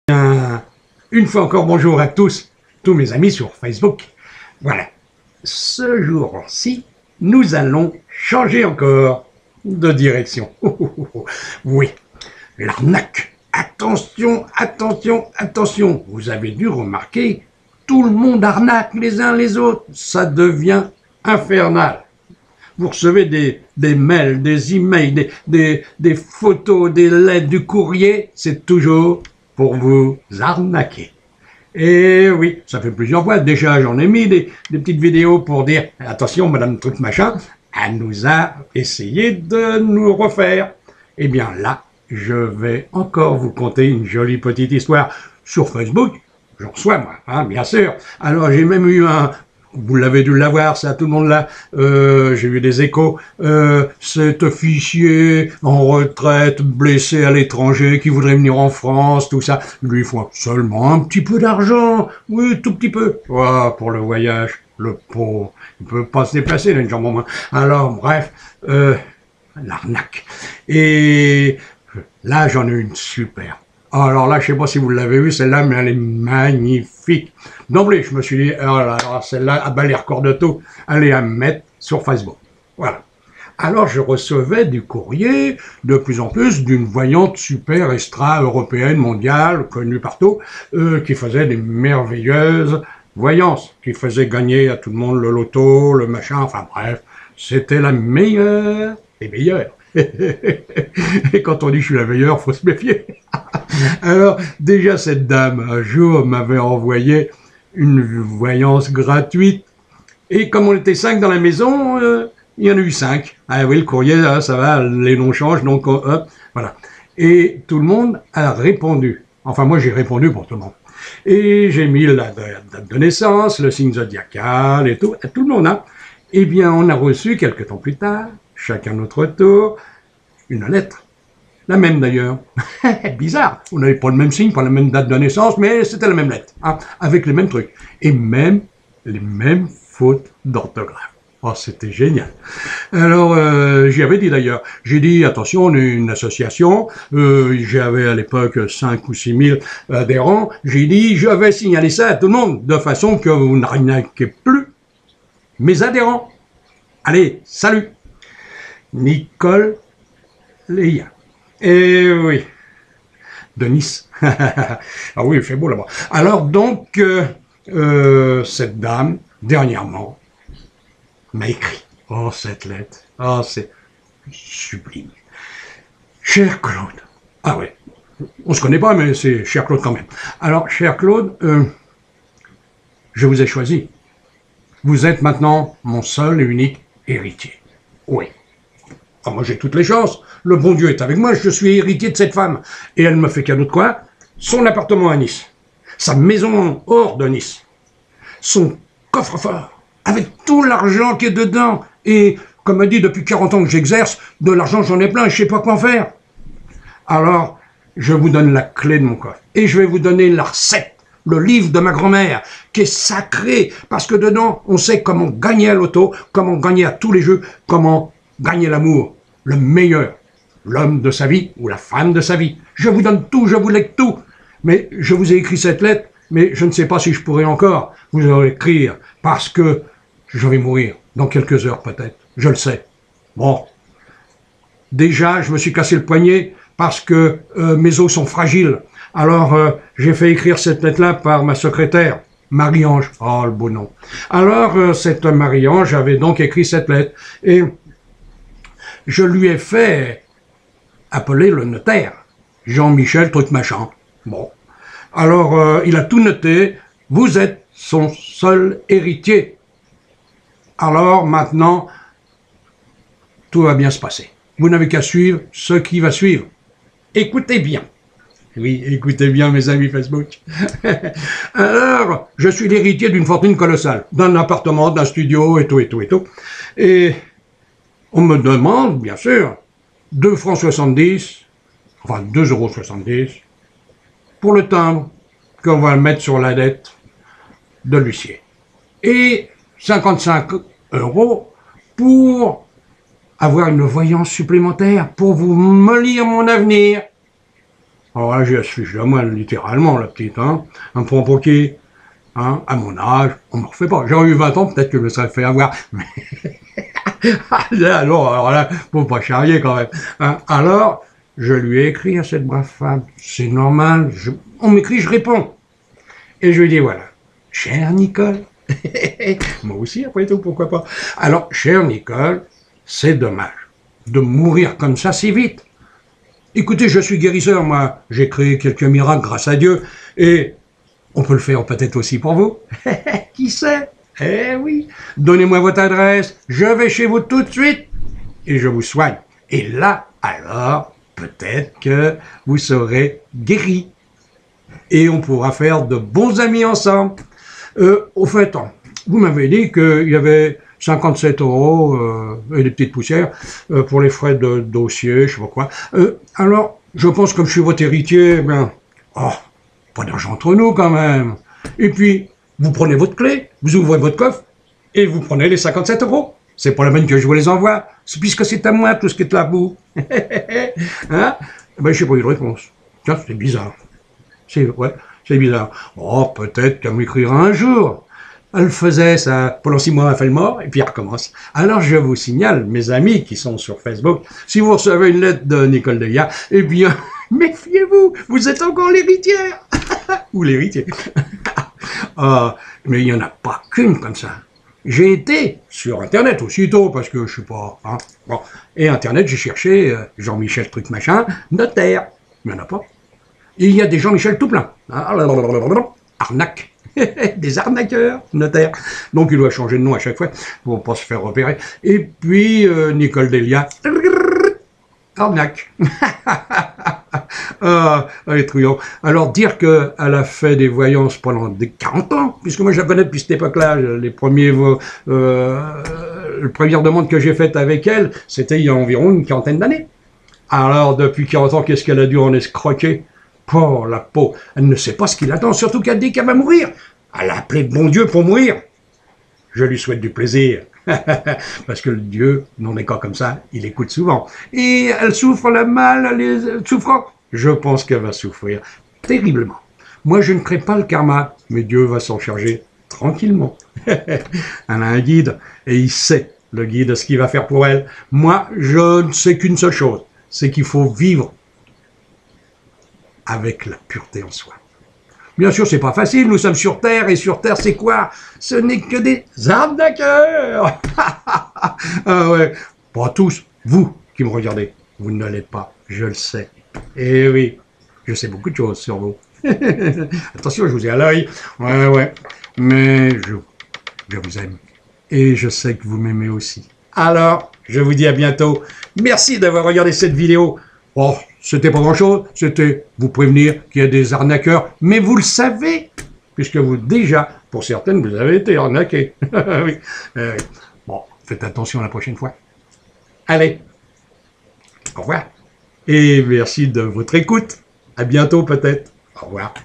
Une fois encore, bonjour à tous mes amis sur Facebook. Voilà, ce jour-ci, nous allons changer encore de direction. Oui, l'arnaque. Attention, attention, attention. Vous avez dû remarquer, tout le monde arnaque les uns les autres. Ça devient infernal. Vous recevez des mails, des emails, des photos, des lettres, du courrier. C'est toujours pour vous arnaquer. Et oui, ça fait plusieurs fois. Déjà, j'en ai mis des petites vidéos pour dire « Attention, madame truc machin, elle nous a essayé de nous refaire. » Eh bien là, je vais encore vous conter une jolie petite histoire sur Facebook. J'en reçois, moi, hein, bien sûr. Alors, j'ai même eu vous l'avez dû l'avoir, ça, tout le monde là. J'ai eu des échos. Cet officier en retraite, blessé à l'étranger, qui voudrait venir en France, tout ça. Lui, il faut seulement un petit peu d'argent. Oui, tout petit peu. Oh, pour le voyage, le pauvre. Il peut pas se déplacer, il a une jambe en moins. Alors, bref, l'arnaque. Et là, j'en ai une super. Alors là, je sais pas si vous l'avez vue, celle-là, mais elle est magnifique. D'emblée, je me suis dit, oh là là, celle-là, ah ben les records de tout, allez à me mettre sur Facebook. Voilà. Alors, je recevais du courrier, de plus en plus, d'une voyante super extra-européenne, mondiale, connue partout, qui faisait des merveilleuses voyances, qui faisait gagner à tout le monde le loto, le machin, enfin bref, c'était la meilleure des meilleures. Et quand on dit je suis la meilleure, faut se méfier. Alors, déjà, cette dame, un jour, m'avait envoyé une voyance gratuite. Et comme on était 5 dans la maison, il y en a eu 5. Ah oui, le courrier, là, ça va, les noms changent, donc hop, voilà. Et tout le monde a répondu. Enfin, moi, j'ai répondu pour tout le monde. Et j'ai mis la date de naissance, le signe zodiacal et tout le monde a. Eh bien, on a reçu, quelques temps plus tard, chacun notre tour, une lettre. La même d'ailleurs. Bizarre. On n'avait pas le même signe, pas la même date de naissance, mais c'était la même lettre, hein, avec les mêmes trucs. Et même les mêmes fautes d'orthographe. Oh, c'était génial. Alors, j'y avais dit d'ailleurs. J'ai dit, attention, on est une association. J'avais à l'époque 5 ou 6 000 adhérents. J'ai dit, je vais signaler ça à tout le monde, de façon que vous n'arnaquez plus mes adhérents. Allez, salut. Nicole Léa. Eh oui, de Nice. Ah oui, il fait beau là-bas. Alors donc, cette dame, dernièrement, m'a écrit. Oh, cette lettre. Oh, c'est sublime. Cher Claude. Ah ouais, on se connaît pas, mais c'est cher Claude quand même. Alors, cher Claude, je vous ai choisi. Vous êtes maintenant mon seul et unique héritier. Oui. Ah, moi, j'ai toutes les chances. Le bon Dieu est avec moi, je suis héritier de cette femme. Et elle me fait cadeau de quoi? Son appartement à Nice, sa maison hors de Nice, son coffre-fort, avec tout l'argent qui est dedans. Et, comme elle dit, depuis 40 ans que j'exerce, de l'argent j'en ai plein, je sais pas quoi en faire. Alors, je vous donne la clé de mon coffre. Et je vais vous donner la recette, le livre de ma grand-mère, qui est sacré, parce que dedans, on sait comment gagner à l'auto, comment gagner à tous les jeux, comment gagner l'amour, le meilleur, l'homme de sa vie ou la femme de sa vie. Je vous donne tout, je vous lègue tout. Mais je vous ai écrit cette lettre, mais je ne sais pas si je pourrai encore vous en écrire, parce que je vais mourir dans quelques heures peut-être, je le sais. Bon, déjà, je me suis cassé le poignet parce que mes os sont fragiles. Alors, j'ai fait écrire cette lettre-là par ma secrétaire, Marie-Ange. Oh, le beau nom. Alors, cette Marie-Ange avait donc écrit cette lettre. Et je lui ai fait appeler le notaire, Jean-Michel truc machin. Bon. Alors, il a tout noté. Vous êtes son seul héritier. Alors, maintenant, tout va bien se passer. Vous n'avez qu'à suivre ce qui va suivre. Écoutez bien. Oui, écoutez bien mes amis Facebook. Alors, je suis l'héritier d'une fortune colossale, d'un appartement, d'un studio et tout, et tout, et tout. Et on me demande, bien sûr, 2 francs 70, enfin 2,70 € pour le timbre qu'on va mettre sur la dette de l'huissier. Et 55 € pour avoir une voyance supplémentaire, pour vous me lire mon avenir. Alors là, j'ai la suce à moi, littéralement, la petite, hein. Un point poké, hein, à mon âge, on me refait pas. J'aurais eu 20 ans, peut-être que je me serais fait avoir. Mais alors là, faut pas charrier quand même. Hein. Alors, je lui ai écrit à cette brave femme. C'est normal, on m'écrit, je réponds. Et je lui dis, voilà, chère Nicole, moi aussi, après tout, pourquoi pas. Alors, chère Nicole, c'est dommage de mourir comme ça si vite. Écoutez, je suis guérisseur, moi, j'ai créé quelques miracles grâce à Dieu, et on peut le faire peut-être aussi pour vous. Qui sait? Eh oui, donnez-moi votre adresse, je vais chez vous tout de suite, et je vous soigne. Et là, alors, peut-être que vous serez guéri, et on pourra faire de bons amis ensemble. Au fait, vous m'avez dit qu'il y avait 57 € et des petites poussières pour les frais de dossier, je sais pas quoi. Alors, je pense comme je suis votre héritier, ben, oh, pas d'argent entre nous quand même. Et puis, vous prenez votre clé, vous ouvrez votre coffre et vous prenez les 57 €. C'est pas la peine que je vous les envoie, puisque c'est à moi tout ce qui est là-bout. Hein? Ben, je n'ai pas eu de réponse. Tiens, c'est bizarre. C'est bizarre. Oh, peut-être qu'elle m'écrira un jour. Elle faisait ça pendant 6 mois, elle fait le mort, et puis elle recommence. Alors je vous signale, mes amis qui sont sur Facebook, si vous recevez une lettre de Nicole Delia, eh bien, méfiez-vous, vous êtes encore l'héritière. Ou l'héritier. Mais il n'y en a pas qu'une comme ça. J'ai été sur Internet aussitôt, parce que je sais pas. Hein. Bon. Et Internet, j'ai cherché Jean-Michel truc machin, notaire. Il n'y en a pas. Il y a des Jean-Michel tout plein. Arnaque. Des arnaqueurs, notaires. Donc il doit changer de nom à chaque fois pour ne pas se faire repérer. Et puis Nicole Delia, arnaque. Elle est truand. Alors dire qu'elle a fait des voyances pendant des 40 ans, puisque moi je la connais depuis cette époque-là, les premières demandes que j'ai faites avec elle, c'était il y a environ une quarantaine d'années. Alors depuis 40 ans, qu'est-ce qu'elle a dû en escroquer? Oh, la peau, elle ne sait pas ce qu'il attend, surtout qu'elle dit qu'elle va mourir. Elle a appelé bon Dieu pour mourir. Je lui souhaite du plaisir. Parce que le Dieu n'en est qu'à comme ça, il écoute souvent. Et elle souffre, elle a mal, elle est souffrant. Je pense qu'elle va souffrir terriblement. Moi, je ne crée pas le karma, mais Dieu va s'en charger tranquillement. Elle a un guide, et il sait, le guide, ce qu'il va faire pour elle. Moi, je ne sais qu'une seule chose, c'est qu'il faut vivre avec la pureté en soi. Bien sûr, c'est pas facile, nous sommes sur Terre, et sur Terre, c'est quoi? Ce n'est que des arnaqueurs. Ah ouais, pas tous, vous qui me regardez, vous ne l'êtes pas, je le sais. Et oui, je sais beaucoup de choses sur vous. Attention, je vous ai à l'œil, ouais, mais je vous aime. Et je sais que vous m'aimez aussi. Alors, je vous dis à bientôt. Merci d'avoir regardé cette vidéo. Oh, c'était pas grand-chose, c'était vous prévenir qu'il y a des arnaqueurs, mais vous le savez, puisque vous, déjà, pour certaines, vous avez été arnaqués. Oui. Bon, faites attention la prochaine fois. Allez, au revoir. Et merci de votre écoute. À bientôt peut-être. Au revoir.